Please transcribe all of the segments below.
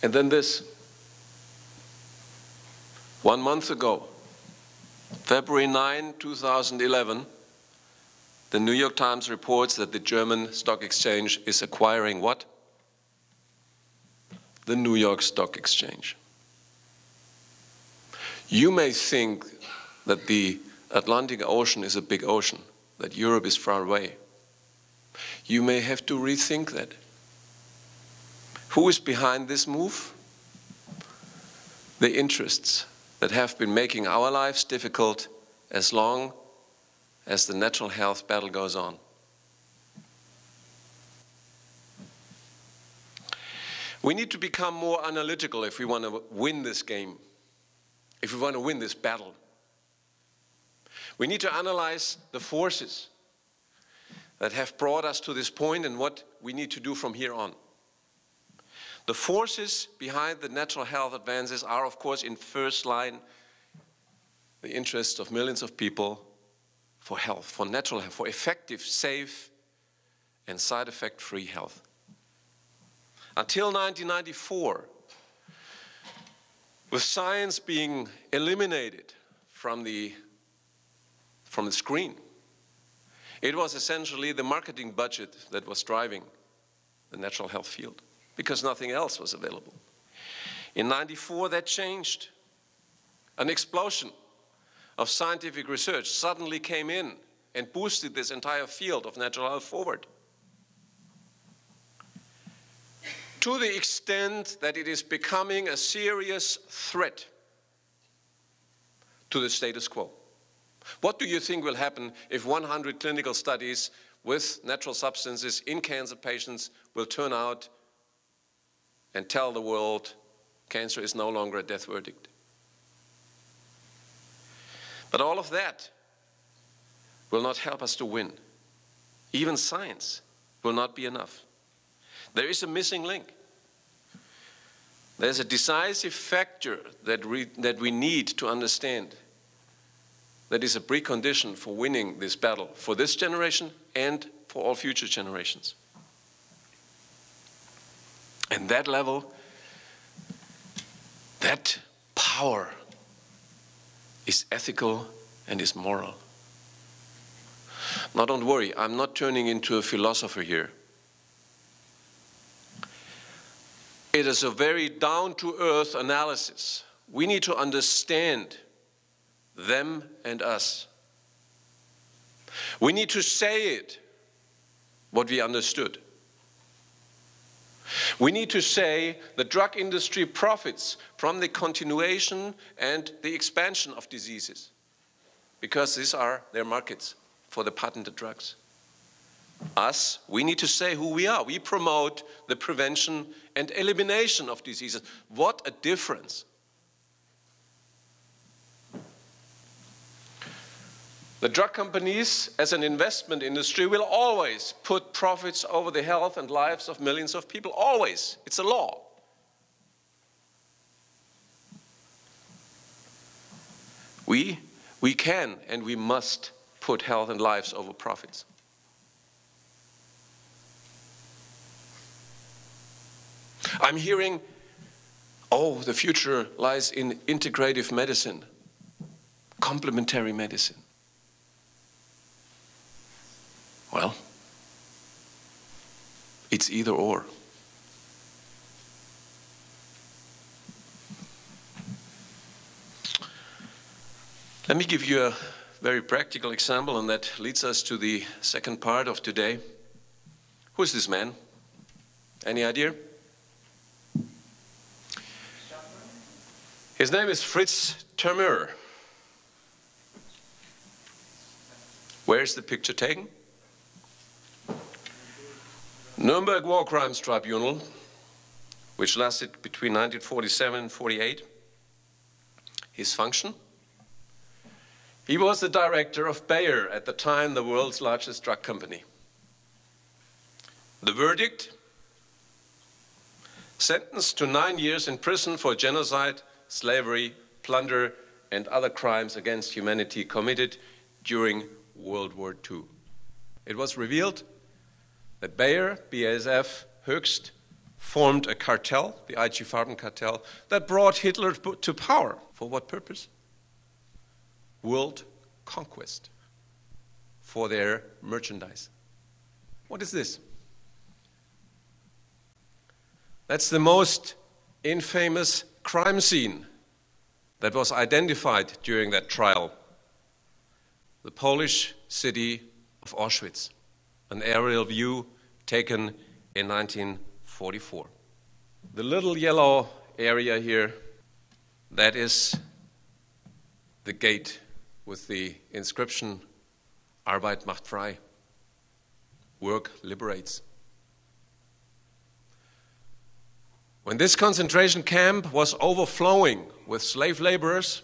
And then this. 1 month ago, February 9, 2011, the New York Times reports that the German stock exchange is acquiring what? The New York Stock Exchange. You may think that the Atlantic Ocean is a big ocean, that Europe is far away. You may have to rethink that. Who is behind this move? The interests that have been making our lives difficult as long as the natural health battle goes on. We need to become more analytical if we want to win this game, if we want to win this battle. We need to analyze the forces that have brought us to this point and what we need to do from here on. The forces behind the natural health advances are, of course, in first line, the interests of millions of people for health, for natural health, for effective, safe, and side effect-free health. Until 1994, with science being eliminated from the screen, it was essentially the marketing budget that was driving the natural health field, because nothing else was available. In '94, that changed. An explosion of scientific research suddenly came in and boosted this entire field of natural health forward, to the extent that it is becoming a serious threat to the status quo. What do you think will happen if 100 clinical studies with natural substances in cancer patients will turn out and tell the world cancer is no longer a death verdict? But all of that will not help us to win. Even science will not be enough. There is a missing link. There's a decisive factor that we need to understand, that is a precondition for winning this battle, for this generation and for all future generations. And that level, that power is ethical and is moral. Now don't worry, I'm not turning into a philosopher here. It is a very down-to-earth analysis. We need to understand them and us. We need to say it, what we understood. We need to say the drug industry profits from the continuation and the expansion of diseases, because these are their markets for the patented drugs. Us, we need to say who we are. We promote the prevention and elimination of diseases. What a difference. The drug companies, as an investment industry, will always put profits over the health and lives of millions of people. Always. It's a law. We can and we must put health and lives over profits. I'm hearing, oh, the future lies in integrative medicine, complementary medicine. Well, it's either or. Let me give you a very practical example, and that leads us to the second part of today. Who is this man? Any idea? His name is Fritz Termeur. Where is the picture taken? Nuremberg War Crimes Tribunal, which lasted between 1947 and 1948. His function? He was the director of Bayer, at the time the world's largest drug company. The verdict? Sentenced to 9 years in prison for genocide, slavery, plunder, and other crimes against humanity committed during World War II. It was revealed that Bayer, BASF, Höchst, formed a cartel, the IG Farben cartel, that brought Hitler to power. For what purpose? World conquest for their merchandise. What is this? That's the most infamous crime scene that was identified during that trial. The Polish city of Auschwitz, an aerial view taken in 1944. The little yellow area here, that is the gate with the inscription Arbeit macht frei. Work liberates. When this concentration camp was overflowing with slave laborers,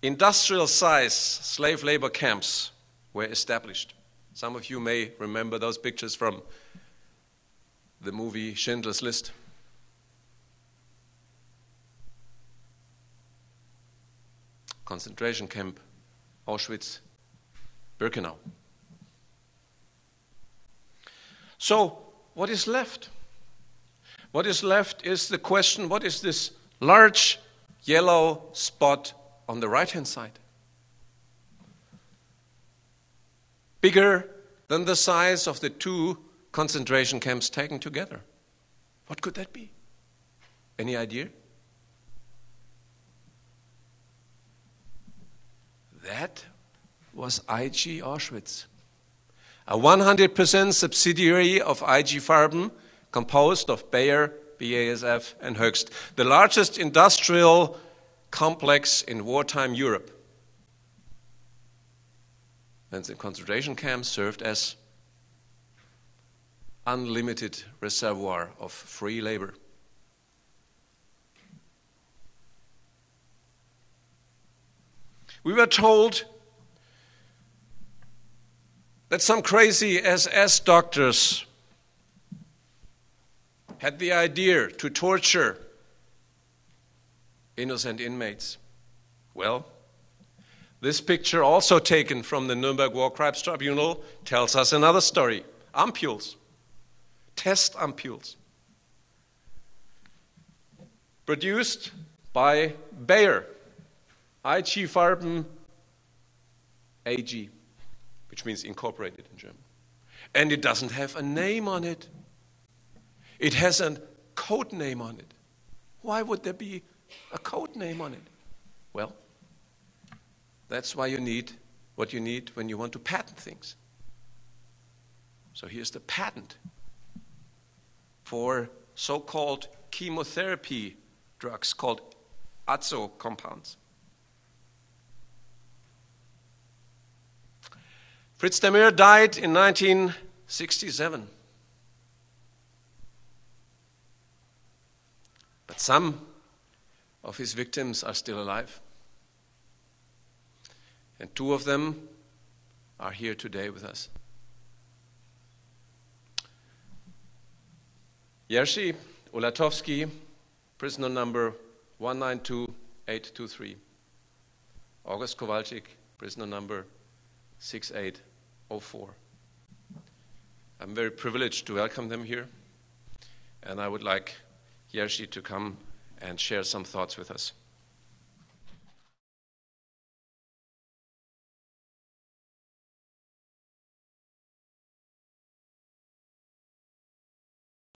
industrial-sized slave labor camps were established. Some of you may remember those pictures from the movie Schindler's List. Concentration camp, Auschwitz-Birkenau. So, what is left? What is left is the question, what is this large yellow spot on the right-hand side? Bigger than the size of the two concentration camps taken together. What could that be? Any idea? That was IG Auschwitz, a 100% subsidiary of IG Farben, composed of Bayer, BASF, and Höchst, the largest industrial complex in wartime Europe. And the concentration camps served as unlimited reservoir of free labor. We were told that some crazy SS doctors had the idea to torture innocent inmates. Well, this picture, also taken from the Nuremberg War Crimes Tribunal, tells us another story. Ampules, test ampules, produced by Bayer, IG Farben AG, which means incorporated in German. And it doesn't have a name on it. It has a code name on it. Why would there be a code name on it? Well, that's why you need what you need when you want to patent things. So here's the patent for so-called chemotherapy drugs called azo compounds. Fritz Demir died in 1967. But some of his victims are still alive. And two of them are here today with us. Jerzy Ulatowski, prisoner number 192823. August Kowalczyk, prisoner number 6804. I'm very privileged to welcome them here, and I would like Jerzy to come and share some thoughts with us.